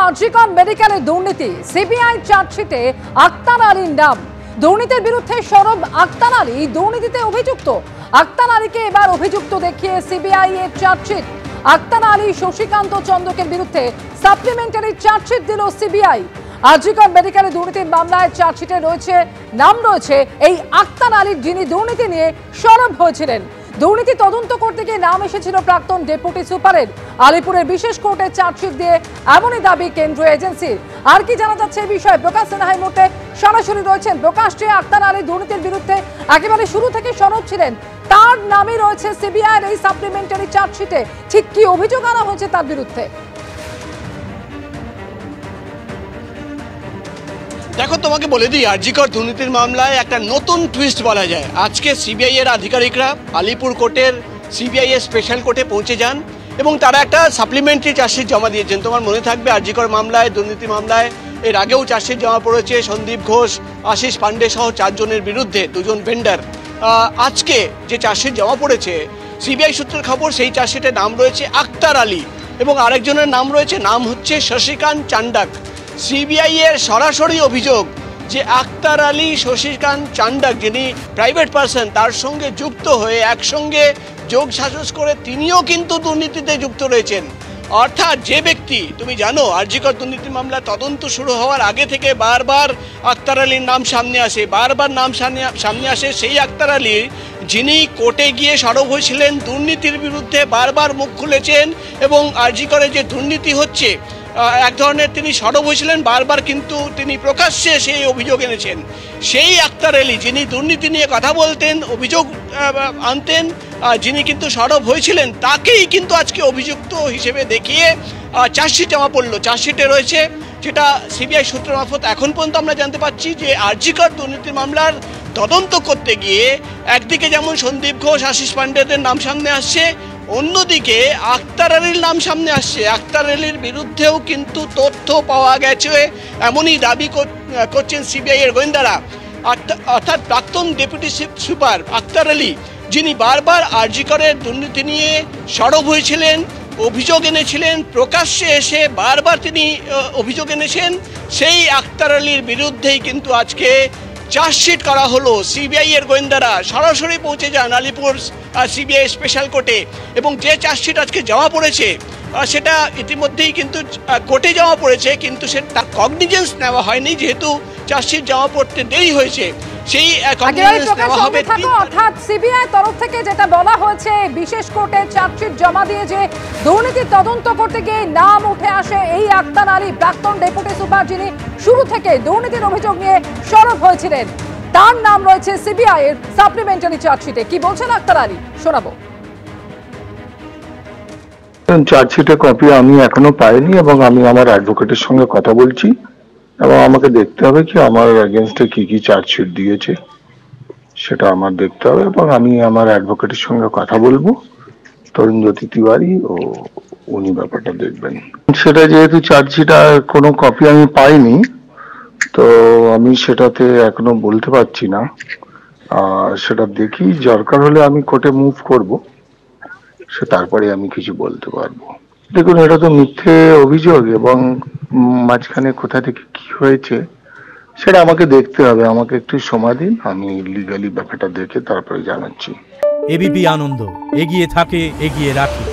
আরজিকর মেডিকেলে দুর্নীতি, সিবিআই চার্জশিটে আক্তার আলীর নাম। দুর্নীতির বিরুদ্ধে সরব আক্তার আলী দুর্নীতিতে অভিযুক্ত। আক্তার আলীকে এবার অভিযুক্ত দেখিয়ে সিবিআই এর চার্জশিট। আক্তার আলী শশীকান্ত চন্দ্রকের বিরুদ্ধে সাপ্লিমেন্টারি চার্জশিট দিল সিবিআই। আরজিকর মেডিকেলে দুর্নীতির মামলায় চার্জশিটে নাম রয়েছে এই আক্তার আলীর, যিনি দুর্নীতি নিয়ে সরব হয়েছিলেন। দুর্নীতি তদন্ত করতে গিয়ে নাম এসেছিল প্রাক্তন ডেপুটি সুপারের। আলিপুরের বিশেষ কোর্টে চার্জশিট দিয়ে এমনই দাবি কেন্দ্রীয় এজেন্সির। আর কি জানা যাচ্ছে এই বিষয়ে? প্রকাশ সিনহা এই মুহূর্তে সরাসরি রয়েছেন। প্রকাশ, যে আক্তার আলী দুর্নীতির বিরুদ্ধে একেবারে শুরু থেকে সরব ছিলেন, তার নামই রয়েছে সিবিআই এর এই সাপ্লিমেন্টারি চার্জশিটে। ঠিক কি অভিযোগ আনা হয়েছে তার বিরুদ্ধে? দেখো, তোমাকে বলে দিই, আরজিকর দুর্নীতির মামলায় একটা নতুন টুইস্ট বলা যায়। আজকে সিবিআই এর আধিকারিকরা আলিপুর কোর্টের সিবিআই এর স্পেশাল কোর্টে পৌঁছে যান এবং তারা একটা সাপ্লিমেন্টারি চার্জশিট জমা দিয়েছেন। তোমার মনে থাকবে, আরজিকর মামলায়, দুর্নীতি মামলায় এর আগেও চার্জশিট জমা পড়েছে সন্দীপ ঘোষ, আশিস পান্ডে সহ 4 জনের বিরুদ্ধে, 2 জন ভেন্ডার। আজকে যে চার্জশিট জমা পড়েছে, সিবিআই সূত্রের খবর, সেই চার্জশিটের নাম রয়েছে আক্তার আলী এবং আরেকজনের নাম হচ্ছে শশীকান্ত চান্ডাক। সিবিআই এর সরাসরি অভিযোগ যে আক্তার আলী, শশীকান্ত চান্ডাক, যিনি প্রাইভেট পার্সন, তার সঙ্গে যুক্ত হয়ে একসঙ্গে যোগ সাজস করে তিনিও কিন্তু দুর্নীতিতে যুক্ত রয়েছেন। অর্থাৎ যে ব্যক্তি, তুমি জানো, আরজিকর দুর্নীতি মামলা তদন্ত শুরু হওয়ার আগে থেকে বারবার আক্তার আলীর নাম সামনে আসে, সামনে আসে সেই আক্তার আলী, যিনি কোর্টে গিয়ে সরব হয়েছিলেন, দুর্নীতির বিরুদ্ধে বারবার মুখ খুলেছেন এবং আরজিকরে যে দুর্নীতি হচ্ছে এক ধরনের তিনি সরব হয়েছিলেন বারবার, কিন্তু তিনি প্রকাশ্যে সেই অভিযোগ এনেছেন। সেই আক্তার আলী, যিনি দুর্নীতি নিয়ে কথা বলতেন, অভিযোগ আনতেন, যিনি কিন্তু সরব হয়েছিলেন, তাকেই কিন্তু আজকে অভিযুক্ত হিসেবে দেখিয়ে চার্জশিট জমা পড়লো। চার্জশিটে রয়েছে, যেটা সিবিআই সূত্র মারফত এখন পর্যন্ত আমরা জানতে পারছি, যে আরজিকর দুর্নীতির মামলার তদন্ত করতে গিয়ে একদিকে যেমন সন্দীপ ঘোষ, আশিস পান্ডেদের নাম সামনে আসছে, অন্যদিকে আক্তার আলীর নাম সামনে আসছে। আক্তার আলীর বিরুদ্ধেও কিন্তু তথ্য পাওয়া গেছে, এমনই দাবি করছেন সিবিআই এর গোয়েন্দারা। অর্থাৎ প্রাক্তন ডেপুটি সুপার আক্তার আলী, যিনি বারবার আরজিকরের দুর্নীতি নিয়ে সরব হয়েছিলেন, অভিযোগ এনেছিলেন, প্রকাশ্যে এসে বারবার তিনি অভিযোগ এনেছেন, সেই আক্তার আলীর বিরুদ্ধেই কিন্তু আজকে চার্জশিট করা হলো। সিবিআই এর গোয়েন্দারা সরাসরি পৌঁছে যান আলিপুর সিবিআই স্পেশাল কোর্টে এবং যে চার্জশিট আজকে জমা পড়েছে সেটা ইতিমধ্যেই কিন্তু কোর্টে জমা পড়েছে, কিন্তু তার কগনিজেন্স নেওয়া হয়নি, যেহেতু চার্জশিট জমা পড়তে দেরি হয়েছে। সেই কগনিজেন্স নেওয়া হবে। অর্থাৎ সিবিআই তরফ থেকে যেটা বলা হয়েছে, বিশেষ কোর্টে চার্জশিট জমা দিয়ে যে দুর্নীতির তদন্ত করতে গিয়ে নাম উঠে আসে এই আক্তার আলী, প্রাক্তন ডেপুটি সুপার, যিনি শুরু থেকে দুর্নীতির অভিযোগ নিয়ে সরব হয়েছিলেন, তার নাম রয়েছে সিবিআই এর সাপ্লিমেন্টারি চার্জশিটে। কি বলছেন আক্তার আলী, শোনাবো। চার্জশিটের কপি আমি এখনো পাইনি এবং আমি আমার অ্যাডভোকেটের সঙ্গে কথা বলছি এবং আমাকে দেখতে হবে কি আমার এগেইনস্টে কি কি চার্জশিট দিয়েছে সেটা আমার দেখতে হবে এবং আমি আমার অ্যাডভোকেটের সঙ্গে কথা বলবো, তরুণজ্যোতি তিওয়ারি, ও উনি ব্যাপারটা দেখবেন। সেটা যেহেতু চার্জশিট আর কোনো কপি আমি পাইনি, তো আমি সেটাতে এখনো বলতে পারছি না। সেটা দেখি, দরকার হলে আমি কোর্টে মুভ করব, সে তারপরে আমি কিছু বলতে পারবো। দেখুন, এটা তো মিথ্যে অভিযোগ এবং মাঝখানে কোথা থেকে কি হয়েছে সেটা আমাকে দেখতে হবে। আমাকে একটু সময় দিন, আমি লিগালি ব্যাপারটা দেখে তারপরে জানাচ্ছি। এবিপি আনন্দ, এগিয়ে থাকে, এগিয়ে রাখে।